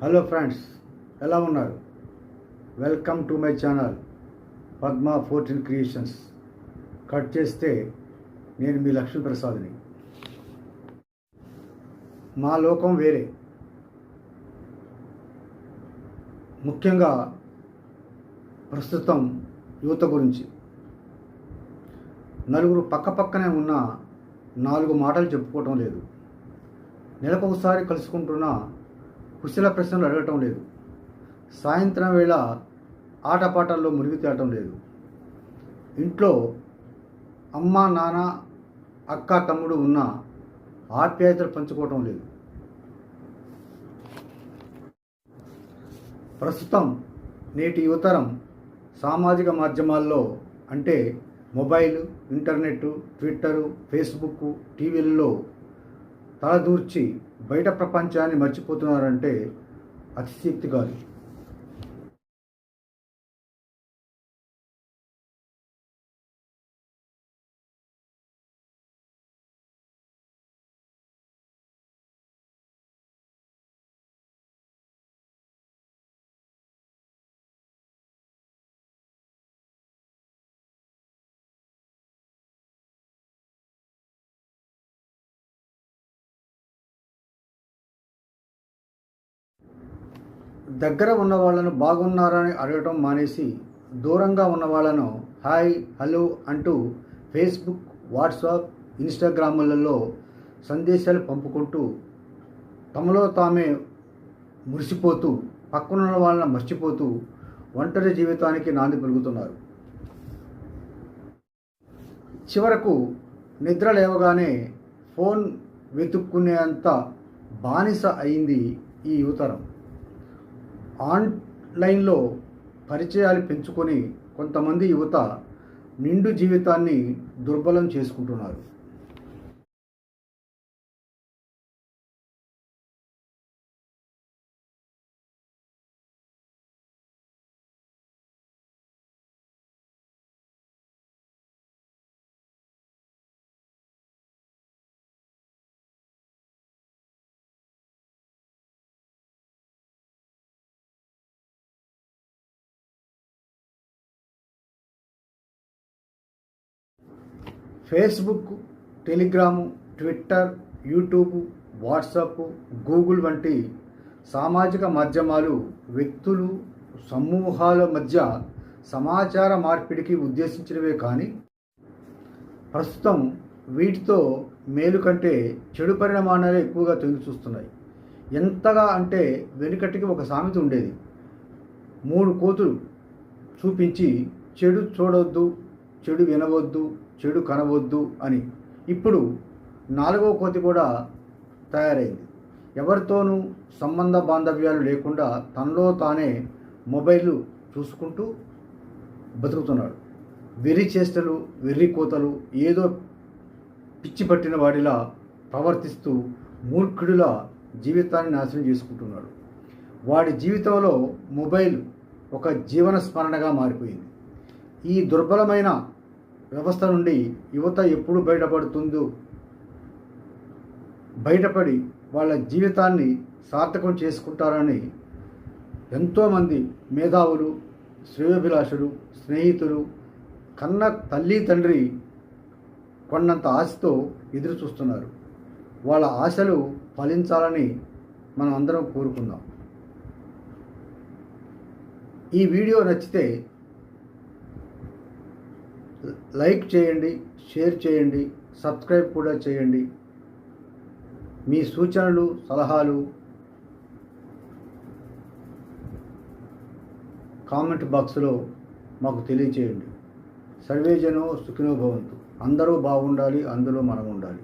Hello friends, ఎలా ఉన్నారు? Welcome to my channel Padma 14 creations. Cut చేస్తే నేను మీ లక్ష్మీప్రసాద్ని. మా లోకం వేరే. ముఖ్యంగా ప్రస్తుతం యువత గురించి. నలుగురు పక్కపక్కనే ఉన్న 4 మాటలు చెప్పుకోవటం లేదు. నెలకొకసారి కలుసుకుంటున్న కుశల ప్రశ్నలు అడగటం లేదు. సాయంత్రం వేళ ఆటపాటల్లో మునిగి తేలటం లేదు. ఇంట్లో అమ్మ నాన్న అక్క తమ్ముడు ఉన్న ఆప్యాయతలు పంచుకోవటం లేదు. ప్రస్తుతం నేటి యువతరం సామాజిక మాధ్యమాల్లో అంటే మొబైల్, ఇంటర్నెట్, ట్విట్టరు, ఫేస్బుక్, టీవీలలో తలదూర్చి బయట ప్రపంచాన్ని మర్చిపోతున్నారంటే అతిశక్తి కాదు. దగ్గర ఉన్న వాళ్ళను బాగున్నారని అడగటం మానేసి దూరంగా ఉన్న వాళ్ళను హాయ్, హలో అంటూ ఫేస్బుక్, వాట్సాప్, ఇన్స్టాగ్రాములలో సందేశాలు పంపుకుంటూ తమలో తామే మురిసిపోతూ పక్కనున్న వాళ్ళని మర్చిపోతూ ఒంటరి జీవితానికి నాంది పలుకుతున్నారు. చివరకు నిద్ర లేవగానే ఫోన్ వెతుక్కునేంత బానిస అయింది ఈ యువతరం. ఆన్లైన్లో పరిచయాలు పెంచుకొని కొంతమంది యువత నిండు జీవితాన్ని దుర్బలం చేసుకుంటున్నారు. Facebook, Telegram, Twitter, YouTube, WhatsApp, Google వంటి సామాజిక మాధ్యమాలు వ్యక్తులు, సమూహాల మధ్య సమాచార మార్పిడికి ఉద్దేశించినవే కానీ ప్రస్తుతం వీటితో మేలు కంటే చెడు పరిణామాలే ఎక్కువగా తొంగి చూస్తున్నాయి. ఎంతగా అంటే వెనుకటికి ఒక సామెత ఉండేది, 3 కోతులు చూపించి చెడు చూడవద్దు, చెడు వినవద్దు, చెడు కనవద్దు అని. ఇప్పుడు 4వ కోతి కూడా తయారైంది. ఎవరితోనూ సంబంధ బాంధవ్యాలు లేకుండా తనలో తానే మొబైల్ చూసుకుంటూ బతుకుతున్నాడు. వెర్రి చేష్టలు, వెర్రి కోతలు, ఏదో పిచ్చి పట్టిన వాడిలా ప్రవర్తిస్తూ మూర్ఖుడిలా జీవితాన్ని నాశనం చేసుకుంటున్నాడు. వాడి జీవితంలో మొబైల్ ఒక జీవన స్మరణగా మారిపోయింది. ఈ దుర్బలమైన వ్యవస్థ నుండి యువత ఎప్పుడు బయటపడి వాళ్ళ జీవితాన్ని సార్థకం చేసుకుంటారని ఎంతోమంది మేధావులు, శ్రేయోభిలాషులు, స్నేహితులు కన్న తల్లి తండ్రి కొన్నంత ఆశతో ఎదురు చూస్తున్నారు. వాళ్ళ ఆశలు ఫలించాలని మనం అందరం కోరుకుందాం. ఈ వీడియో నచ్చితే లైక్ చేయండి, షేర్ చేయండి, సబ్స్క్రైబ్ కూడా చేయండి. మీ సూచనలు, సలహాలు కామెంట్ బాక్స్లో మాకు తెలియచేయండి. సర్వేజనో సుఖినో భవంతు. అందరూ బాగుండాలి, అందులో మనం ఉండాలి.